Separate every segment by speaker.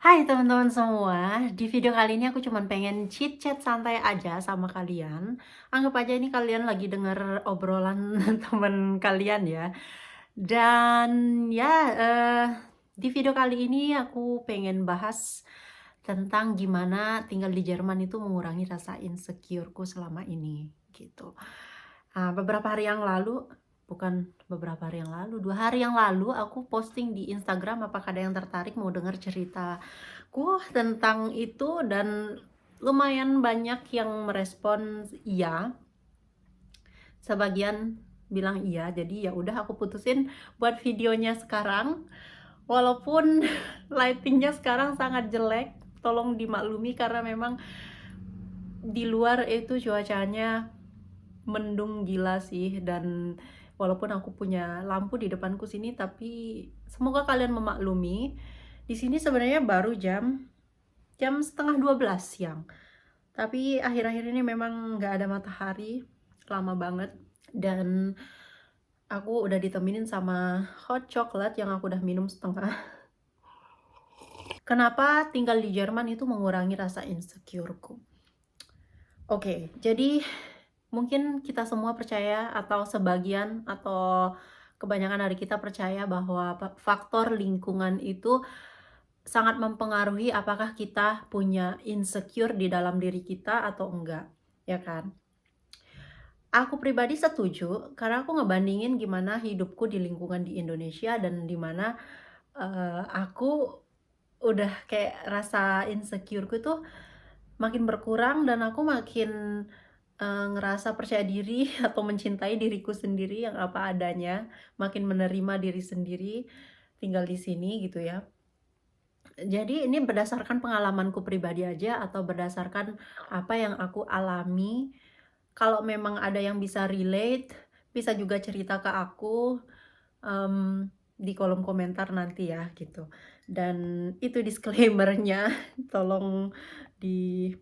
Speaker 1: Hai teman-teman semua, di video kali ini aku cuman pengen chit-chat santai aja sama kalian. Anggap aja ini kalian lagi denger obrolan temen kalian ya. Dan ya, di video kali ini aku pengen bahas tentang gimana tinggal di Jerman itu mengurangi rasa insecure-ku selama ini, gitu. Beberapa hari yang lalu, bukan beberapa hari yang lalu, 2 hari yang lalu aku posting di Instagram, apakah ada yang tertarik mau denger ceritaku tentang itu, dan lumayan banyak yang merespon iya, sebagian bilang iya, jadi ya udah aku putusin buat videonya sekarang. Walaupun lighting-nya sekarang sangat jelek, tolong dimaklumi karena memang di luar itu cuacanya mendung gila sih, dan walaupun aku punya lampu di depanku sini, tapi semoga kalian memaklumi. Di sini sebenarnya baru jam setengah 12 siang. Tapi akhir-akhir ini memang nggak ada matahari lama banget, dan aku udah ditemenin sama hot chocolate yang aku udah minum setengah. Kenapa tinggal di Jerman itu mengurangi rasa insecureku? Oke, jadi mungkin kita semua percaya, atau sebagian atau kebanyakan dari kita percaya bahwa faktor lingkungan itu sangat mempengaruhi apakah kita punya insecure di dalam diri kita atau enggak, ya kan? Aku pribadi setuju karena aku ngebandingin gimana hidupku di lingkungan di Indonesia dan di mana aku udah kayak rasa insecureku tuh makin berkurang, dan aku makin ngerasa percaya diri atau mencintai diriku sendiri yang apa adanya, makin menerima diri sendiri tinggal di sini gitu ya. Jadi ini berdasarkan pengalamanku pribadi aja atau berdasarkan apa yang aku alami. Kalau memang ada yang bisa relate, bisa juga cerita ke aku, di kolom komentar nanti ya gitu. Dan itu disclaimer-nya, tolong diketahui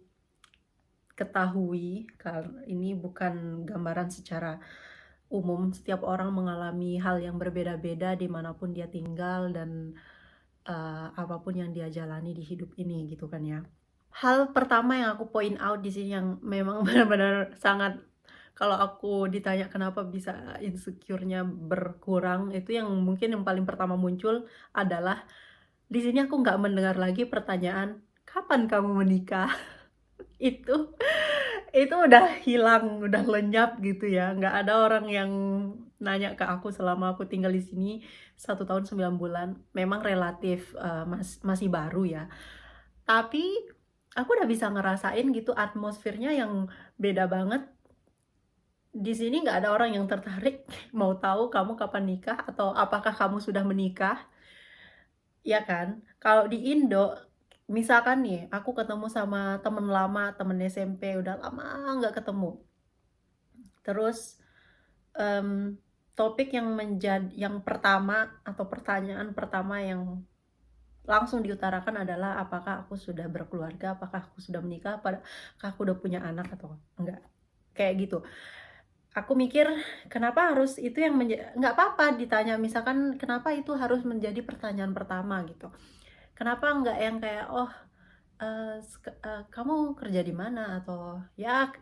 Speaker 1: ini bukan gambaran secara umum. Setiap orang mengalami hal yang berbeda-beda dimanapun dia tinggal, dan apapun yang dia jalani di hidup ini gitu kan ya. Hal pertama yang aku point out di sini yang memang benar-benar sangat, kalau aku ditanya kenapa bisa insecure-nya berkurang, itu yang mungkin yang paling pertama muncul adalah di sini aku nggak mendengar lagi pertanyaan, "Kapan kamu menikah?" Itu itu udah hilang, udah lenyap gitu ya. Nggak ada orang yang nanya ke aku selama aku tinggal di sini 1 tahun 9 bulan. Memang relatif, masih baru ya. Tapi aku udah bisa ngerasain gitu atmosfernya yang beda banget. Di sini nggak ada orang yang tertarik mau tahu kamu kapan nikah atau apakah kamu sudah menikah, ya kan? Kalau di Indo, misalkan nih aku ketemu sama temen lama, temen SMP, udah lama nggak ketemu. Terus, topik yang pertama atau pertanyaan pertama yang langsung diutarakan adalah, apakah aku sudah berkeluarga, apakah aku sudah menikah, apakah aku udah punya anak atau enggak, kayak gitu. Aku mikir, kenapa harus itu yang nggak apa-apa ditanya, misalkan kenapa itu harus menjadi pertanyaan pertama gitu. Kenapa nggak yang kayak, "Oh, kamu kerja di mana?" Atau ya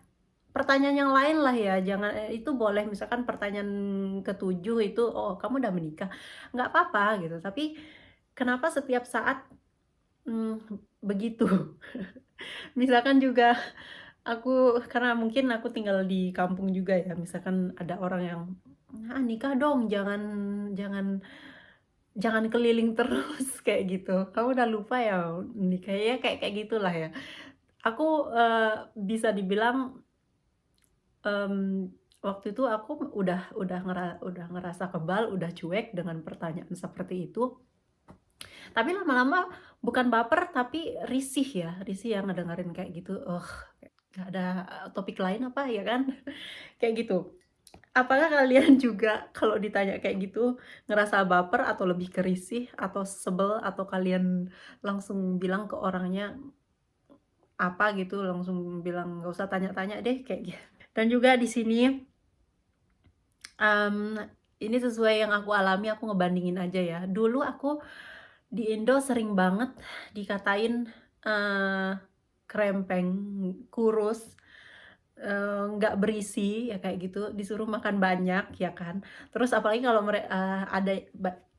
Speaker 1: pertanyaan yang lain lah ya, jangan itu boleh misalkan pertanyaan ketujuh itu, "Oh, kamu udah menikah?" Nggak apa-apa gitu, tapi kenapa setiap saat, begitu. Misalkan juga aku, karena mungkin aku tinggal di kampung juga ya, misalkan ada orang yang, "Ah, nikah dong, jangan jangan jangan keliling terus," kayak gitu. "Kamu udah lupa ya nikah?" Ya kayak kayak gitulah ya. Aku, bisa dibilang, waktu itu aku udah ngerasa kebal, udah cuek dengan pertanyaan seperti itu. Tapi lama-lama bukan baper, tapi risih ya, risih ya ngedengerin kayak gitu. Nggak ada topik lain apa ya kan? Kayak gitu. Apakah kalian juga kalau ditanya kayak gitu ngerasa baper atau lebih ke risih atau sebel, atau kalian langsung bilang ke orangnya apa gitu, langsung bilang, "Nggak usah tanya-tanya deh," kayak gitu. Dan juga di sini, ini sesuai yang aku alami, aku ngebandingin aja ya. Dulu aku Di Indo sering banget dikatain, eee, krempeng, kurus, nggak berisi, ya kayak gitu, disuruh makan banyak, ya kan. Terus apalagi kalau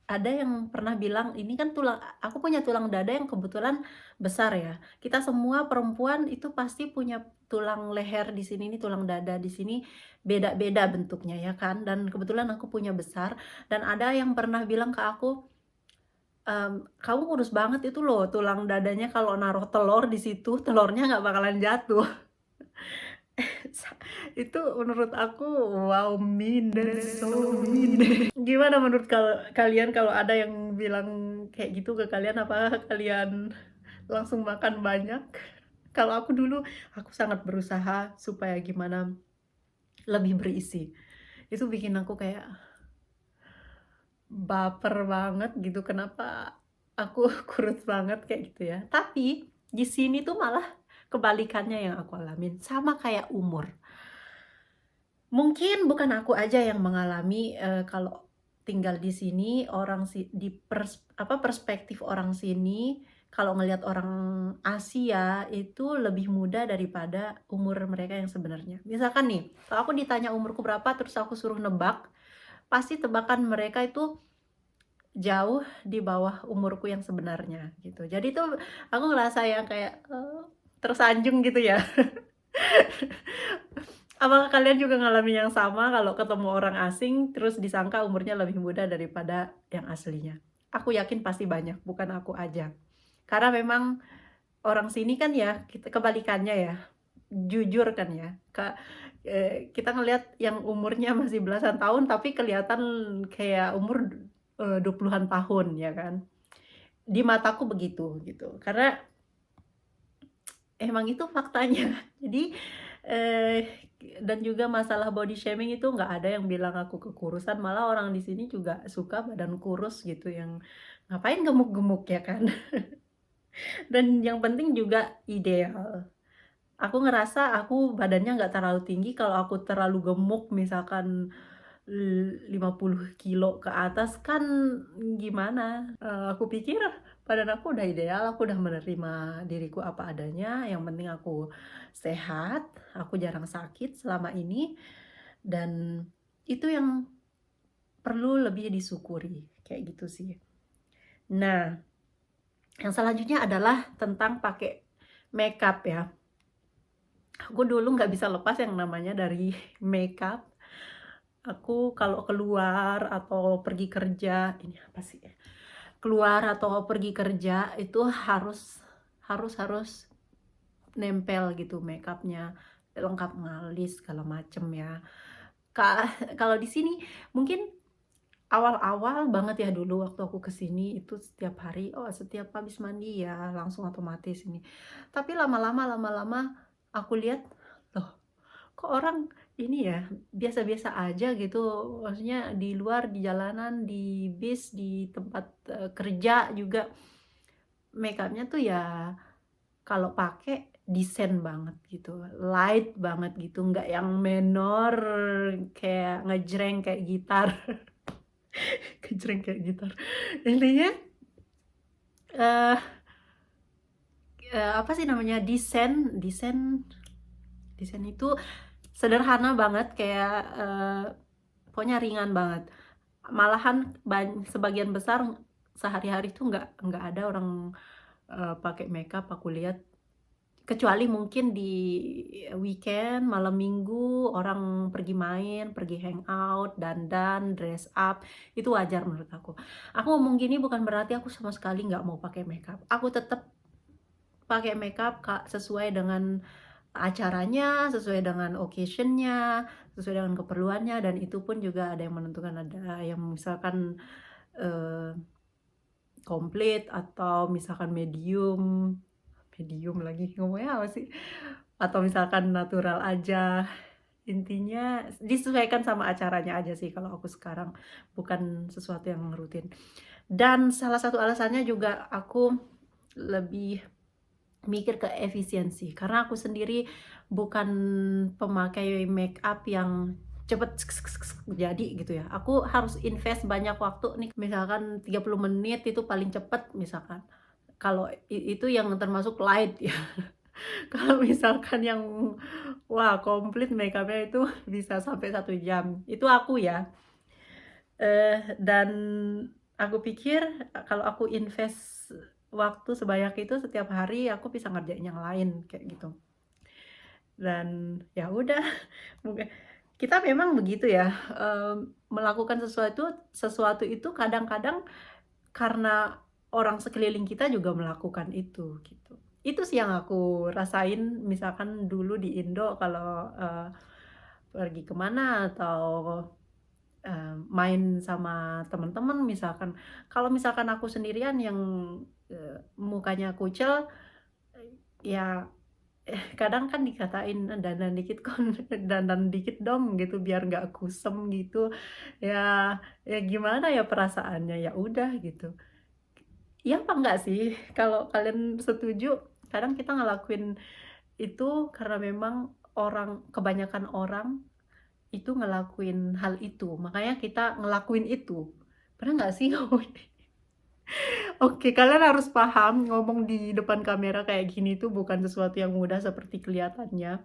Speaker 1: ada yang pernah bilang, "Ini kan aku punya tulang dada yang kebetulan besar ya." Kita semua perempuan itu pasti punya tulang leher di sini nih, tulang dada di sini beda-beda bentuknya, ya kan. Dan kebetulan aku punya besar, dan ada yang pernah bilang ke aku, "Kamu kurus banget itu loh, tulang dadanya kalau naruh telur di situ, telurnya nggak bakalan jatuh." Sa Itu menurut aku, wow, mean, that's so mean. Gimana menurut kalian kalau ada yang bilang kayak gitu ke kalian, apakah kalian langsung makan banyak? Kalau aku dulu, aku sangat berusaha supaya gimana, lebih berisi. Itu bikin aku kayak baper banget gitu, kenapa aku kurus banget kayak gitu ya. Tapi di sini tuh malah kebalikannya yang aku alamin, sama kayak umur. Mungkin bukan aku aja yang mengalami, kalau tinggal di sini, orang di perspektif orang sini, kalau ngelihat orang Asia itu lebih muda daripada umur mereka yang sebenarnya. Misalkan nih, kalau aku ditanya umurku berapa terus aku suruh nebak, pasti tebakan mereka itu jauh di bawah umurku yang sebenarnya gitu. Jadi tuh aku ngerasa yang kayak, tersanjung gitu ya. Apakah kalian juga ngalamin yang sama kalau ketemu orang asing terus disangka umurnya lebih muda daripada yang aslinya? Aku yakin pasti banyak, bukan aku aja. Karena memang orang sini kan ya, kebalikannya ya, jujur kan ya, kita ngelihat yang umurnya masih belasan tahun tapi kelihatan kayak umur, 20-an tahun, ya kan. Di mataku begitu, gitu. Karena emang itu faktanya. Jadi, eee, dan juga masalah body shaming itu nggak ada yang bilang aku kekurusan, malah orang di sini juga suka badan kurus gitu, yang ngapain gemuk-gemuk, ya kan. Dan yang penting juga ideal. Aku ngerasa aku badannya nggak terlalu tinggi, kalau aku terlalu gemuk misalkan 50 kilo ke atas kan gimana, aku pikir badan aku udah ideal, aku udah menerima diriku apa adanya, yang penting aku sehat, aku jarang sakit selama ini, dan itu yang perlu lebih disyukuri, kayak gitu sih. Nah, yang selanjutnya adalah tentang pakai makeup ya. Aku dulu nggak bisa lepas yang namanya dari makeup. Aku kalau keluar atau pergi kerja, ini apa sih ya, keluar atau pergi kerja itu harus harus harus nempel gitu makeupnya, lengkap ngalis segala macem ya. Kalau di sini mungkin awal-awal banget ya, dulu waktu aku ke sini itu setiap hari, oh setiap habis mandi ya langsung otomatis ini. Tapi lama-lama aku lihat, loh, kok orang ini ya, biasa-biasa aja gitu, maksudnya di luar, di jalanan, di bis, di tempat, kerja juga, makeupnya tuh ya kalau pakai desain banget gitu, light banget gitu, nggak yang menor kayak ngejreng kayak gitar, ngejreng kayak gitar. Intinya, eee apa sih namanya, desain desain desain itu sederhana banget kayak, pokoknya ringan banget. Malahan sebagian besar sehari-hari tuh nggak ada orang, pakai makeup aku lihat, kecuali mungkin di weekend, malam minggu, orang pergi main, pergi hangout, dandan, dress up, itu wajar menurut aku. Aku ngomong gini bukan berarti aku sama sekali nggak mau pakai makeup. Aku tetap pakai makeup, Kak, sesuai dengan acaranya, sesuai dengan occasion-nya, sesuai dengan keperluannya, dan itu pun juga ada yang menentukan, ada yang misalkan, eee, komplit atau misalkan medium, medium lagi, ngomongnya apa sih? Atau misalkan natural aja. Intinya disesuaikan sama acaranya aja sih kalau aku sekarang, bukan sesuatu yang rutin. Dan salah satu alasannya juga aku lebih mikir ke efisiensi, karena aku sendiri bukan pemakai make up yang cepet jadi gitu ya. Aku harus invest banyak waktu nih, misalkan 30 menit itu paling cepet misalkan. Kalau itu yang termasuk light ya. Kalau misalkan yang wah komplit makeupnya itu bisa sampai 1 jam, itu aku ya. Dan aku pikir kalau aku invest waktu sebanyak itu setiap hari, aku bisa ngerjain yang lain kayak gitu. Dan ya udah, kita memang begitu ya, melakukan sesuatu sesuatu itu kadang-kadang karena orang sekeliling kita juga melakukan itu, gitu. Itu sih yang aku rasain misalkan dulu di Indo kalau, pergi kemana atau, main sama teman-teman misalkan. Kalau misalkan aku sendirian yang, mukanya kucel, ya kadang kan dikatain, "Dandan dikit kon dandan dikit dong," gitu, biar nggak kusem gitu. Ya ya gimana ya perasaannya, ya udah gitu. Iya apa enggak sih? Kalau kalian setuju, kadang kita ngelakuin itu karena memang kebanyakan orang itu ngelakuin hal itu, makanya kita ngelakuin itu. Pernah nggak sih ngomong ini? Oke, kalian harus paham ngomong di depan kamera kayak gini tuh bukan sesuatu yang mudah seperti kelihatannya.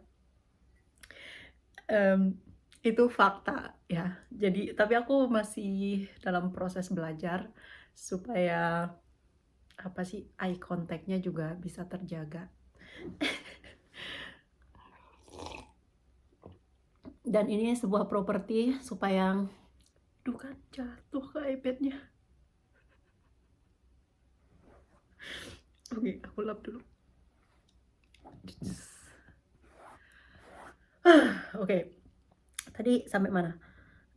Speaker 1: Mmm, itu fakta ya. Jadi tapi aku masih dalam proses belajar supaya, apa sih, eye contact-nya juga bisa terjaga. Dan ini sebuah properti supaya aduh kan jatuh ke iPad-nya. Oke, aku lap dulu. Oke, tadi sampai mana?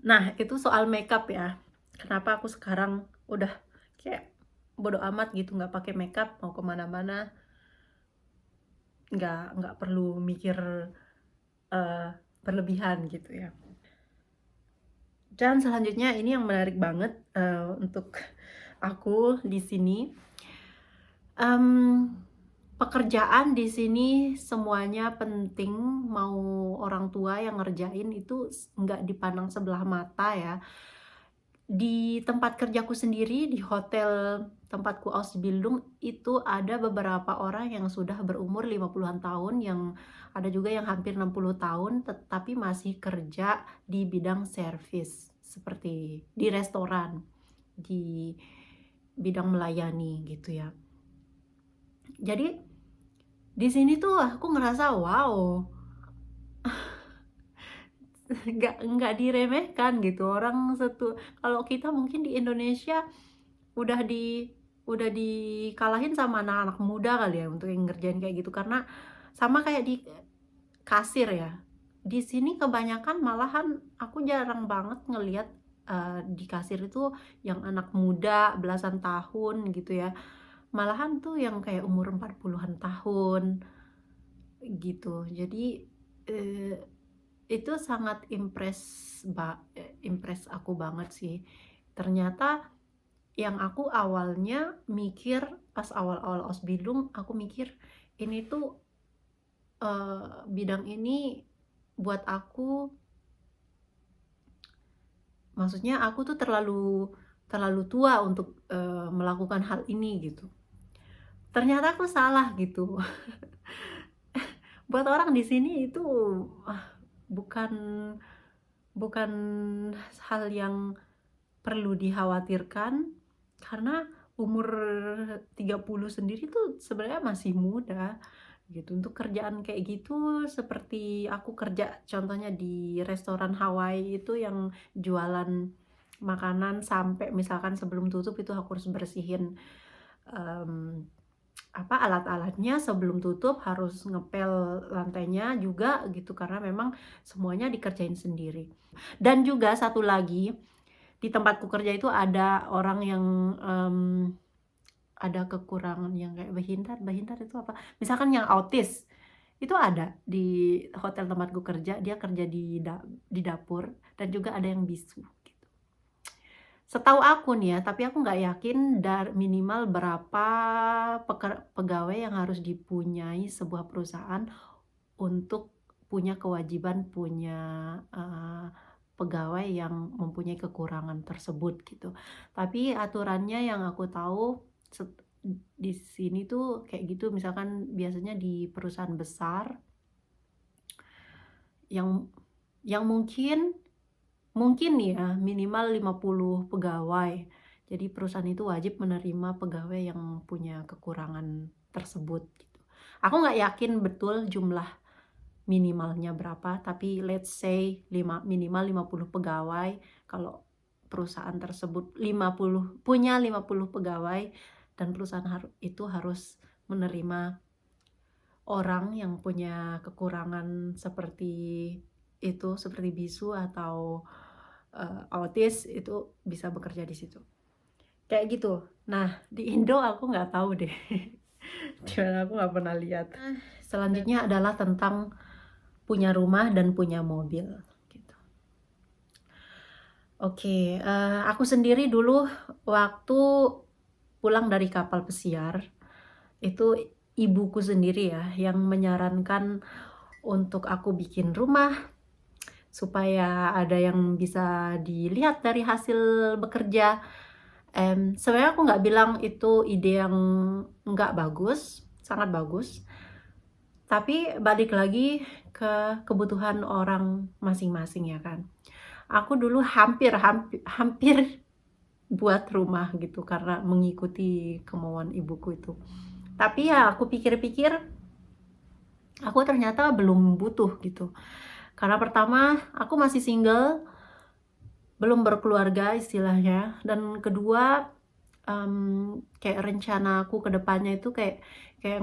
Speaker 1: Nah, itu soal makeup ya. Kenapa aku sekarang udah kayak bodo amat gitu, nggak pakai makeup, mau kemana mana nggak perlu mikir, eee, berlebihan gitu ya. Dan selanjutnya ini yang menarik banget, untuk aku di sini, mmm, pekerjaan di sini semuanya penting, mau orang tua yang ngerjain itu nggak dipandang sebelah mata ya. Di tempat kerjaku sendiri, di hotel tempatku Ausbildung, itu ada beberapa orang yang sudah berumur 50-an tahun, yang ada juga yang hampir 60 tahun, tetapi masih kerja di bidang servis, seperti di restoran, di bidang melayani gitu ya. Jadi di sini tuh aku ngerasa, wow, nggak diremehkan gitu orang kalau kita mungkin di Indonesia udah di udah dikalahin sama anak-anak muda kali ya untuk yang ngerjain kayak gitu, karena sama kayak di kasir ya. Di sini kebanyakan malahan aku jarang banget ngelihat, di kasir itu yang anak muda belasan tahun gitu ya. Malahan tuh yang kayak umur 40-an tahun gitu. Jadi, eee, itu sangat impress aku banget sih. Ternyata yang aku awalnya mikir pas awal-awal Ausbildung, aku mikir ini tuh, bidang ini buat aku, maksudnya aku tuh terlalu terlalu tua untuk, melakukan hal ini gitu. Ternyata aku salah gitu. Buat orang di sini itu, ah, bukan bukan hal yang perlu dikhawatirkan, karena umur 30 sendiri tuh sebenarnya masih muda, gitu. Untuk kerjaan kayak gitu seperti aku kerja contohnya di restoran Hawaii itu yang jualan makanan sampai misalkan sebelum tutup itu aku harus bersihin, mmm, alat-alatnya sebelum tutup, harus ngepel lantainya juga gitu, karena memang semuanya dikerjain sendiri. Dan juga satu lagi, di tempatku kerja itu ada orang yang, ada kekurangan yang kayak bahindar itu apa? Misalkan yang autis, itu ada di hotel tempatku kerja, dia kerja di dapur dan juga ada yang bisu gitu. Setahu aku nih ya, tapi aku nggak yakin minimal berapa pegawai yang harus dipunyai sebuah perusahaan untuk punya kewajiban punya, pegawai yang mempunyai kekurangan tersebut gitu. Tapi aturannya yang aku tahu di sini tuh kayak gitu, misalkan biasanya di perusahaan besar yang mungkin nih ya minimal 50 pegawai. Jadi perusahaan itu wajib menerima pegawai yang punya kekurangan tersebut gitu. Aku nggak yakin betul jumlah minimalnya berapa, tapi let's say minimal 50 pegawai. Kalau perusahaan tersebut 50 pegawai, dan perusahaan itu harus menerima orang yang punya kekurangan seperti itu, seperti bisu atau autis, itu bisa bekerja di situ. Kayak gitu. Nah, di Indo aku nggak tahu deh. Cuman aku nggak pernah lihat. Selanjutnya adalah tentang punya rumah dan punya mobil gitu. Oke, aku sendiri dulu waktu pulang dari kapal pesiar, itu ibuku sendiri ya yang menyarankan untuk aku bikin rumah supaya ada yang bisa dilihat dari hasil bekerja. Sebenarnya aku nggak bilang itu ide yang nggak bagus, sangat bagus. Tapi balik lagi ke kebutuhan orang masing-masing ya kan. Aku dulu hampir buat rumah gitu karena mengikuti kemauan ibuku itu. Tapi ya aku pikir-pikir, aku ternyata belum butuh gitu. Karena pertama, aku masih single, belum berkeluarga istilahnya, dan kedua, kayak rencana aku ke depannya itu kayak kayak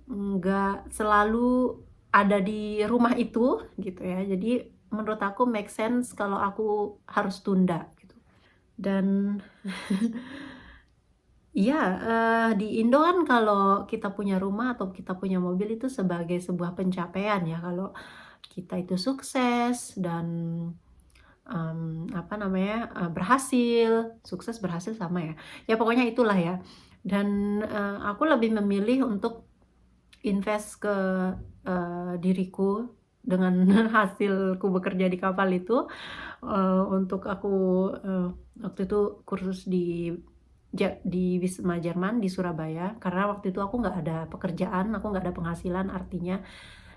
Speaker 1: nggak selalu ada di rumah itu gitu ya. Jadi menurut aku make sense kalau aku harus tunda gitu. Dan iya, di Indo kan kalau kita punya rumah atau kita punya mobil itu sebagai sebuah pencapaian ya, kalau kita itu sukses dan, apa namanya, berhasil, sukses berhasil sama ya, ya pokoknya itulah ya. Dan, aku lebih memilih untuk invest ke, diriku dengan hasilku bekerja di kapal itu, untuk aku, waktu itu kursus di Wisma Jerman di Surabaya, karena waktu itu aku nggak ada pekerjaan, aku nggak ada penghasilan artinya,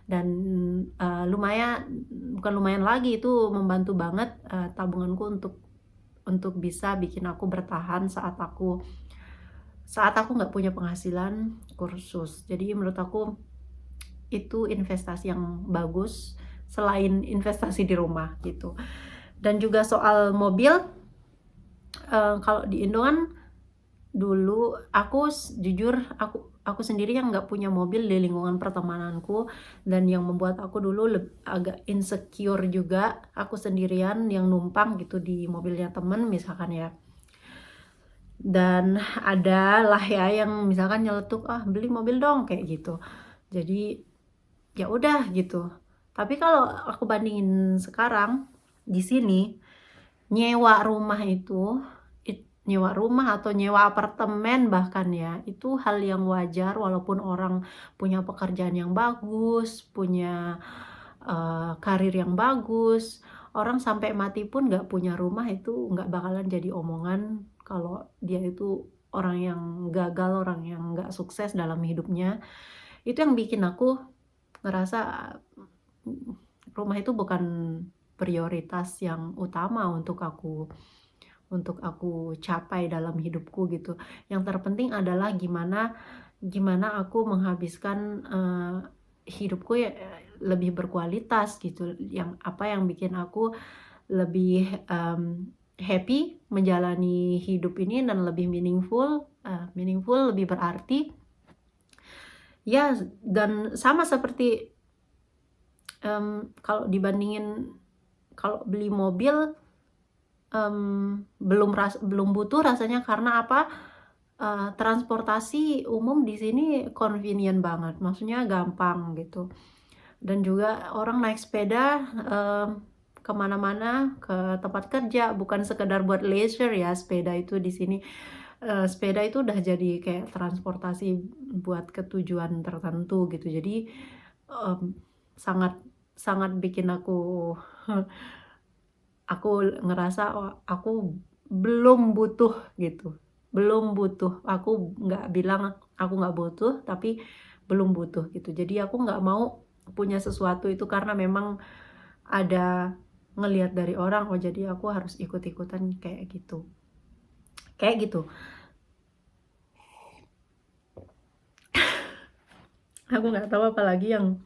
Speaker 1: dan, bukan lumayan lagi, itu membantu banget, tabunganku untuk bisa bikin aku bertahan saat aku nggak punya penghasilan kursus. Jadi menurut aku itu investasi yang bagus selain investasi di rumah gitu. Dan juga soal mobil, kalau di Indo kan dulu jujur aku sendiri yang nggak punya mobil di lingkungan pertemananku, dan yang membuat aku dulu agak insecure juga, aku sendirian yang numpang gitu di mobilnya temen misalkan ya. Dan ada lah ya yang misalkan nyeletuk, "Ah, beli mobil dong," kayak gitu. Jadi ya udah gitu. Tapi kalau aku bandingin sekarang di sini, nyewa rumah itu nyewa rumah atau nyewa apartemen bahkan ya, itu hal yang wajar walaupun orang punya pekerjaan yang bagus, punya, karir yang bagus. Orang sampai mati pun nggak punya rumah itu nggak bakalan jadi omongan kalau dia itu orang yang gagal, orang yang nggak sukses dalam hidupnya. Itu yang bikin aku ngerasa, rumah itu bukan prioritas yang utama untuk aku capai dalam hidupku gitu. Yang terpenting adalah gimana gimana aku menghabiskan, hidupku ya, lebih berkualitas gitu, apa yang bikin aku lebih, happy menjalani hidup ini dan lebih meaningful, lebih berarti. Ya, dan sama seperti, kalau beli mobil, belum butuh rasanya karena apa, transportasi umum di sini convenient banget, maksudnya gampang gitu. Dan juga orang naik sepeda, ke mana-mana, ke tempat kerja, bukan sekedar buat leisure ya sepeda itu di sini. Sepeda itu udah jadi kayak transportasi buat ke tujuan tertentu gitu. Jadi, sangat sangat bikin aku ngerasa, oh, aku belum butuh gitu, belum butuh. Aku nggak bilang aku nggak butuh, tapi belum butuh gitu. Jadi aku nggak mau punya sesuatu itu karena memang ada ngelihat dari orang, oh jadi aku harus ikut-ikutan kayak gitu. Kayak gitu. Aku nggak tahu apa lagi yang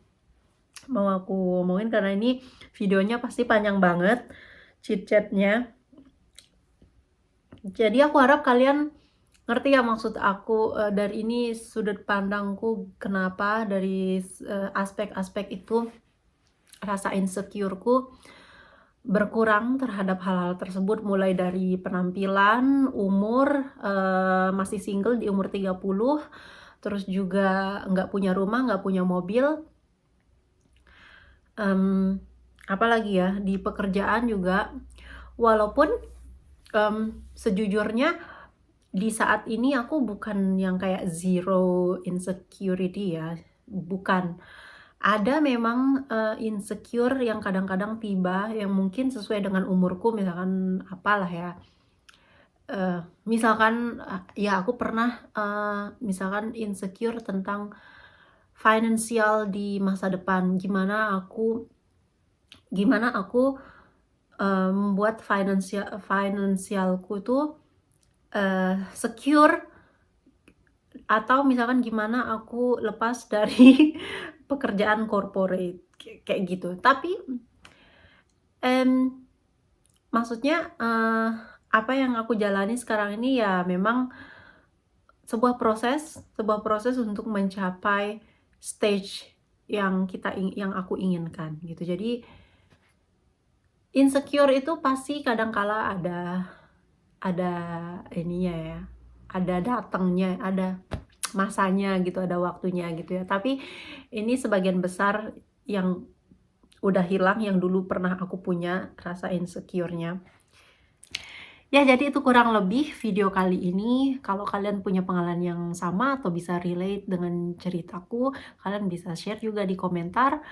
Speaker 1: mau aku omongin karena ini videonya pasti panjang banget chit-chatnya. Jadi aku harap kalian ngerti ya maksud aku, dari ini sudut pandangku kenapa dari aspek-aspek itu rasa insecure-ku berkurang terhadap hal-hal tersebut, mulai dari penampilan, umur, masih single di umur 30, terus juga nggak punya rumah, nggak punya mobil, apalagi ya, di pekerjaan juga. Walaupun, sejujurnya di saat ini aku bukan yang kayak zero insecurity ya, bukan. Ada memang, insecure yang kadang-kadang tiba, yang mungkin sesuai dengan umurku, misalkan apalah ya, misalkan, ya aku pernah, misalkan insecure tentang finansial di masa depan, gimana aku membuat finansialku tuh, secure, atau misalkan gimana aku lepas dari pekerjaan corporate, kayak gitu. Tapi, mmm, maksudnya, apa yang aku jalani sekarang ini ya memang sebuah proses untuk mencapai stage yang aku inginkan gitu. Jadi insecure itu pasti kadang kala ada ininya ya, ada datangnya, ada masanya gitu, ada waktunya gitu ya. Tapi ini sebagian besar yang udah hilang, yang dulu pernah aku punya rasa insecure-nya. Ya, jadi itu kurang lebih video kali ini. Kalau kalian punya pengalaman yang sama atau bisa relate dengan ceritaku, kalian bisa share juga di komentar.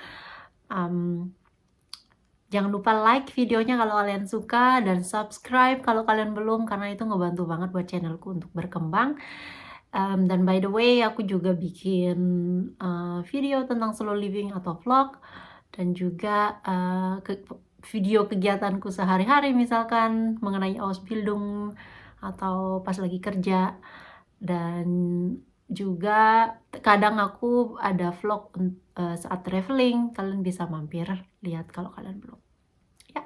Speaker 1: Jangan lupa like videonya kalau kalian suka, dan subscribe kalau kalian belum, karena itu ngebantu banget buat channelku untuk berkembang. Dan by the way, aku juga bikin video tentang slow living atau vlog, dan juga video kegiatanku sehari-hari, misalkan mengenai Ausbildung atau pas lagi kerja. Dan juga kadang aku ada vlog saat traveling, kalian bisa mampir lihat kalau kalian belum. Ya,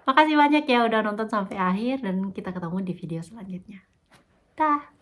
Speaker 1: makasih banyak ya udah nonton sampai akhir, dan kita ketemu di video selanjutnya. Dah.